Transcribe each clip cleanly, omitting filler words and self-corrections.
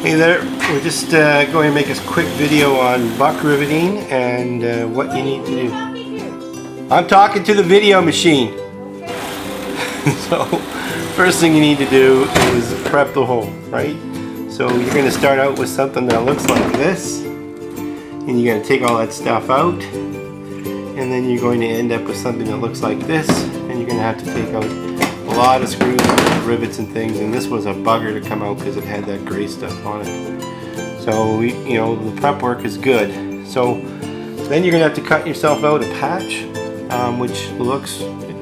Hey there, we're just going to make a quick video on buck riveting and what you need to do. I'm talking to the video machine. So, first thing you need to do is prep the hole, right? So you're going to start out with something that looks like this, and you're going to take all that stuff out, and then you're going to end up with something that looks like this, and you're going to have to take out a lot of screws, rivets and things, and this was a bugger to come out because it had that gray stuff on it. So the prep work is good. So then you're going to have to cut yourself out a patch, which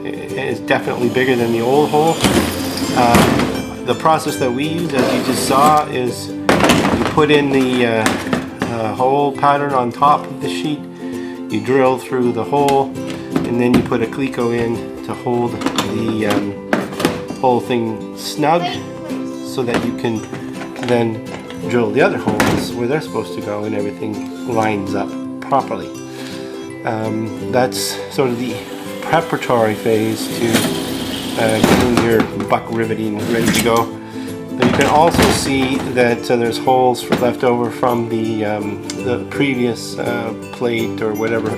is definitely bigger than the old hole. The process that we use, as you just saw, is you put in the hole pattern on top of the sheet, you drill through the hole, and then you put a cleco in to hold the whole thing snug so that you can then drill the other holes where they're supposed to go and everything lines up properly. That's sort of the preparatory phase to getting your buck riveting ready to go. But you can also see that there's holes left over from the previous plate or whatever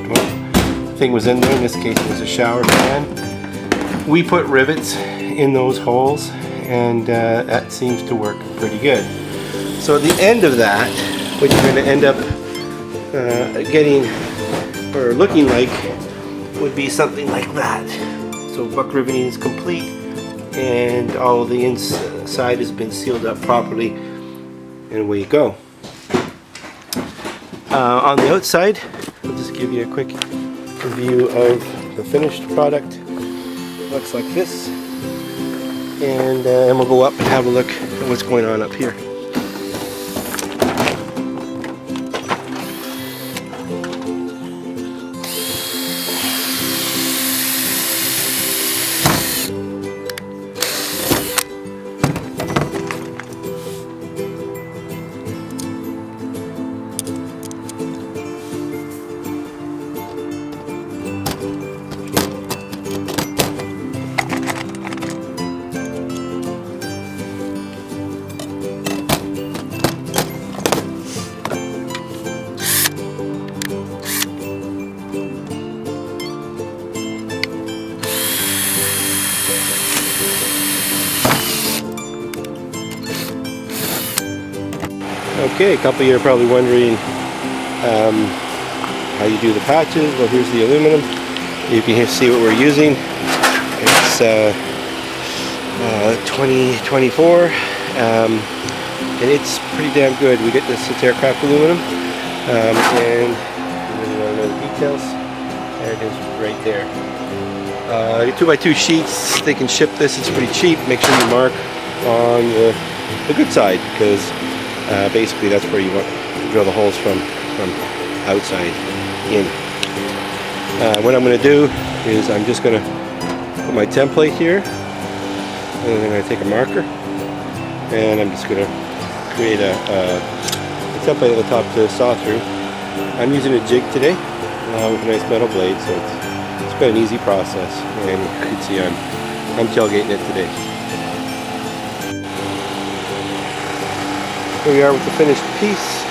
thing was in there. In this case it was a shower pan. We put rivets in those holes, and that seems to work pretty good. So at the end of that, what you're going to end up getting or looking like would be something like that. So buck riveting is complete, and all the inside has been sealed up properly, and away you go. On the outside, I'll just give you a quick review of the finished product. Looks like this, and we'll go up and have a look at what's going on up here. Okay, a couple of you are probably wondering how you do the patches. Well, here's the aluminum. You can see what we're using. It's 2024, and it's pretty damn good. We get this aircraft aluminum, and you really want to know the details. There it is, right there. 2x2 sheets. They can ship this. It's pretty cheap. Make sure you mark on the good side, because basically that's where you want to drill the holes from outside in. What I'm going to do is I'm just going to put my template here, and then I'm going to take a marker, and I'm just going to create a template at the top to saw through. I'm using a jig today with a nice metal blade, so it's quite an easy process, and you can see I'm tailgating it today. Here we are with the finished piece.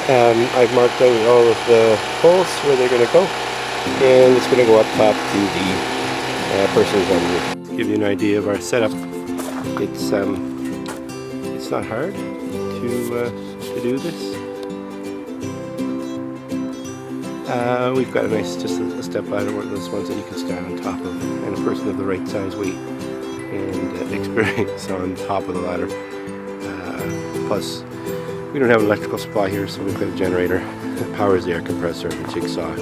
I've marked out all of the holes where they're going to go, and it's going to go up top to the person's roof. To give you an idea of our setup, it's not hard to do this. We've got a nice, just a step ladder, one of those ones that you can stand on top of, and a person of the right size, weight, and experience on top of the ladder. Plus, we don't have an electrical supply here, so we've got a generator that powers the air compressor and the jigsaw.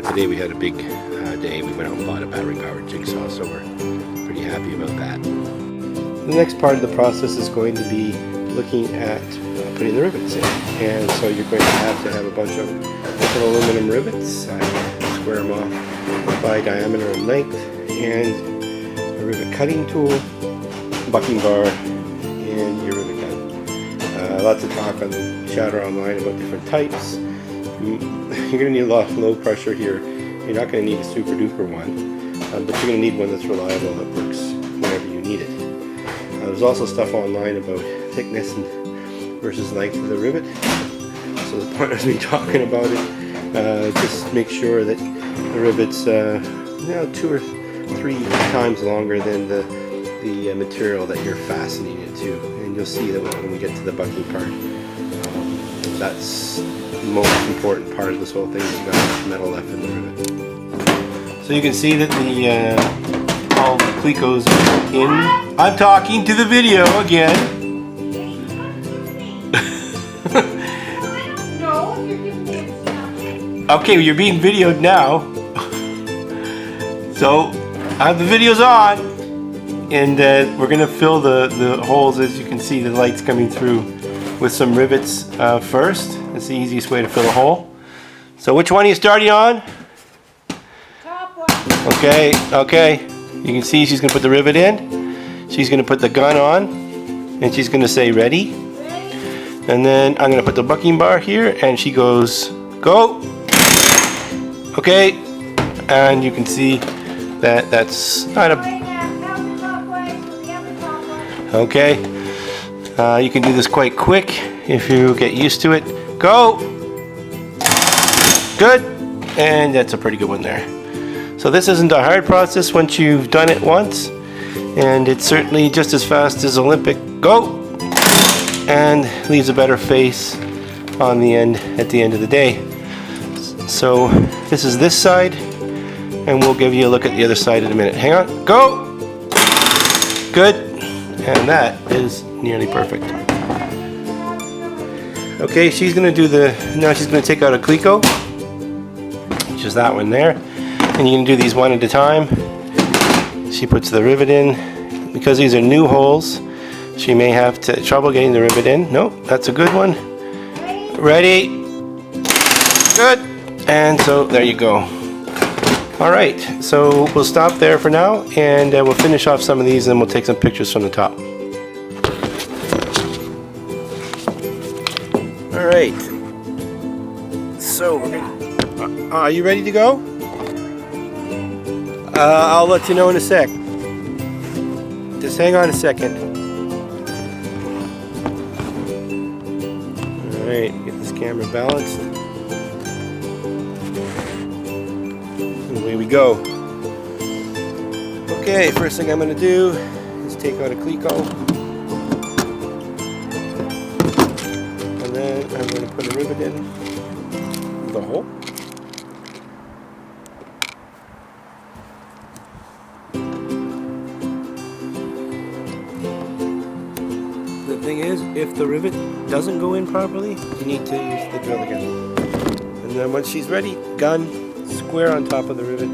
Today we had a big day. We went out and bought a battery-powered jigsaw, so we're pretty happy about that. The next part of the process is going to be looking at putting the rivets in. And so you're going to have a bunch of different aluminum rivets. Square them off by diameter and length, and a rivet cutting tool, bucking bar, and your rivet gun. Lots of talk on chatter online about different types. You're going to need a lot of low pressure here. You're not going to need a super duper one, but you're going to need one that's reliable, that works whenever you need it. There's also stuff online about thickness and versus length of the rivet. So the point of me talking about it, just make sure that the rivet's 2 or 3 times longer than the material that you're fastening it to, and you'll see that when we get to the bucking part, that's the most important part of this whole thing. Is you got enough metal left in the rivet. So you can see that all the clecos are in. I'm talking to the video again. Okay, well, you're being videoed now. So I have the videos on, and we're going to fill the holes. As you can see, the light's coming through with some rivets first. That's the easiest way to fill a hole. So which one are you starting on? Top one. Okay. You can see she's going to put the rivet in. She's going to put the gun on, and she's going to say ready. And then I'm going to put the bucking bar here, and she goes go. Okay, and you can see that that's kind of okay. You can do this quite quick if you get used to it. Go. Good, and that's a pretty good one there. So this isn't a hard process once you've done it once, and it's certainly just as fast as Olympic. Go, and leaves a better face on the end at the end of the day. So this is this side, and we'll give you a look at the other side in a minute. Hang on, go! Good, and that is nearly perfect. Okay, she's gonna do now she's gonna take out a cleco, which is that one there, and you're gonna do these one at a time. She puts the rivet in. Because these are new holes, she may have trouble getting the rivet in. Nope, that's a good one. Ready? Good. And so there you go. All right, so we'll stop there for now, and we'll finish off some of these, and we'll take some pictures from the top. All right. So we're gonna, are you ready to go? I'll let you know in a sec. Just hang on a second. All right, get this camera balanced. Away we go. Okay, first thing I'm going to do is take out a cleco, and then I'm going to put a rivet in the hole. The thing is, if the rivet doesn't go in properly, you need to use the drill again. And then once she's ready, gun square on top of the rivet,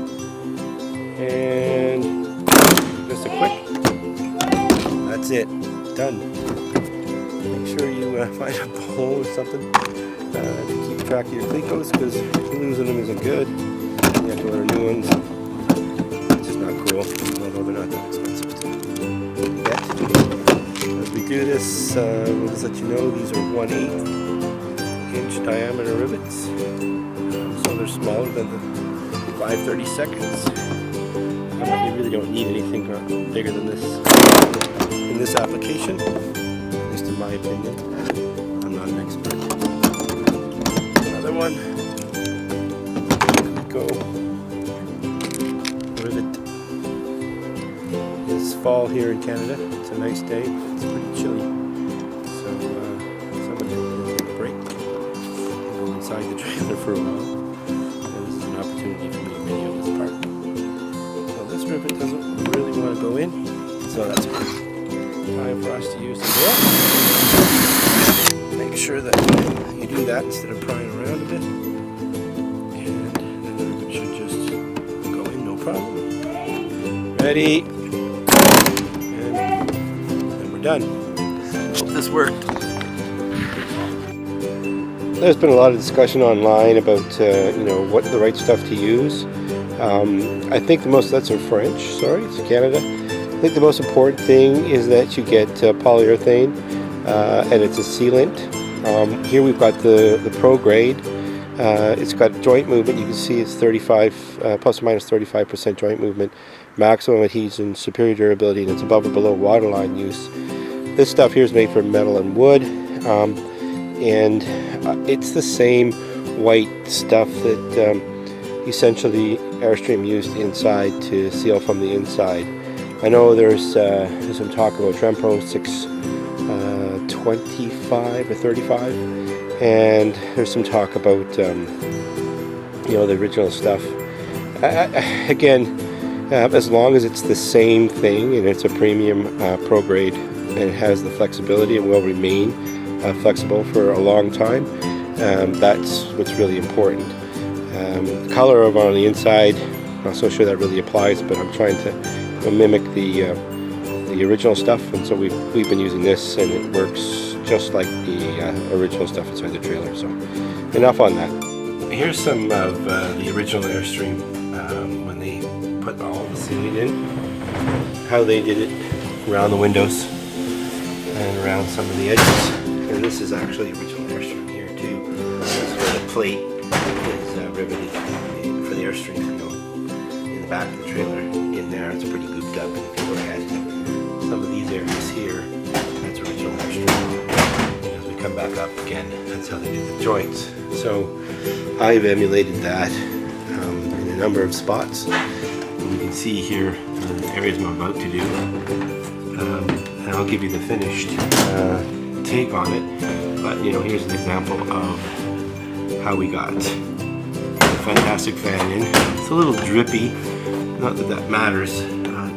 and just a quick, that's it, done. Make sure you find a bowl or something to keep track of your clecos, because losing them isn't good. You have to order new ones. It's just not cool, although they're not that expensive to get. As we do this, we'll just let you know these are 1/8 inch diameter rivets. So they're smaller than the 5/32. But you really don't need anything bigger than this in this application, at least in my opinion. I'm not an expert. Another one. Go. Rivet. It's fall here in Canada. It's a nice day. It's pretty chilly. So somebody can take a break and go inside the trailer for a while. This is an opportunity for me to video this part. So this rivet doesn't really want to go in, so that's time for us to use the drill. Make sure that you do that instead of prying around a bit, and then the rivet should just go in, no problem. Ready, and we're done. Hope this worked. There's been a lot of discussion online about what the right stuff to use. I think that's in French. Sorry, it's Canada. I think the most important thing is that you get polyurethane, and it's a sealant. Here we've got the Pro grade. It's got joint movement. You can see it's 35 plus or minus 35% joint movement, maximum adhesion, superior durability, and it's above or below waterline use. This stuff here is made from metal and wood. and it's the same white stuff that essentially Airstream used inside to seal from the inside. I know there's some talk about Trempro 625 or 35, and there's some talk about you know, the original stuff. Again, as long as it's the same thing and it's a premium pro grade and it has the flexibility and will remain flexible for a long time, that's what's really important. The color of on the inside, I'm not so sure that really applies, but I'm trying to mimic the original stuff, and so we've been using this, and it works just like the original stuff inside the trailer. So enough on that. Here's some of the original Airstream when they put all the sealing in, how they did it around the windows and around some of the edges. And this is actually original Airstream here too. That's where the plate is riveted for the Airstream, you know, in the back of the trailer. In there, it's pretty gooped up. And if you look at some of these areas here, that's original Airstream. As we come back up again, that's how they did the joints. So I've emulated that in a number of spots. And you can see here the areas I'm about to do. And I'll give you the finished take on it. But you know, here's an example of how we got a fantastic fan in. It's a little drippy. Not that that matters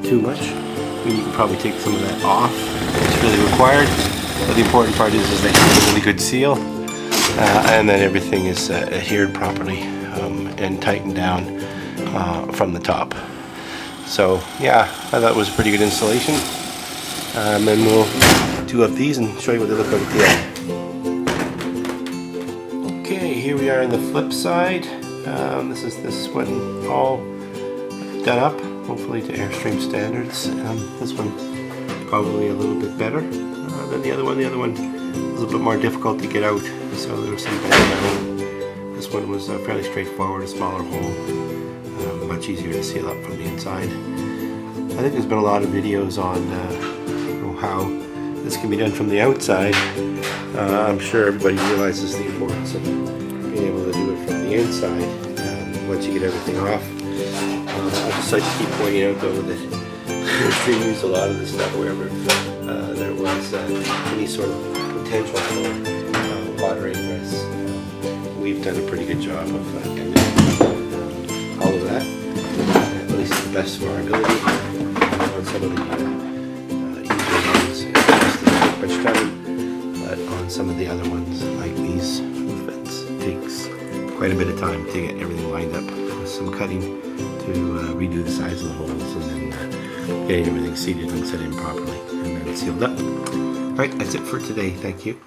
too much. I mean, you can probably take some of that off. It's really required. But the important part is that you get a really good seal. And then everything is adhered properly and tightened down from the top. So yeah, I thought it was a pretty good installation. And we'll do up these and show you what they look like at the end. Okay, here we are on the flip side. This is one all done up, hopefully to Airstream standards. This one probably a little bit better than the other one. The other one was a little bit more difficult to get out, so there was some bend. This one was fairly straightforward, a smaller hole, much easier to seal up from the inside. I think there's been a lot of videos on you know, how this can be done from the outside. I'm sure everybody realizes the importance of being able to do it from the inside once you get everything off. I just like to keep pointing out though that Airstream used a lot of this stuff wherever there was any sort of potential for water ingress. We've done a pretty good job of getting all of that, at least to the best of our ability. On some of the easier ones, it doesn't take much time, but on some of the other ones, like these fits, it takes quite a bit of time to get everything lined up with some cutting to redo the size of the holes, and then getting everything seated and set in properly and then sealed up. Alright, that's it for today. Thank you.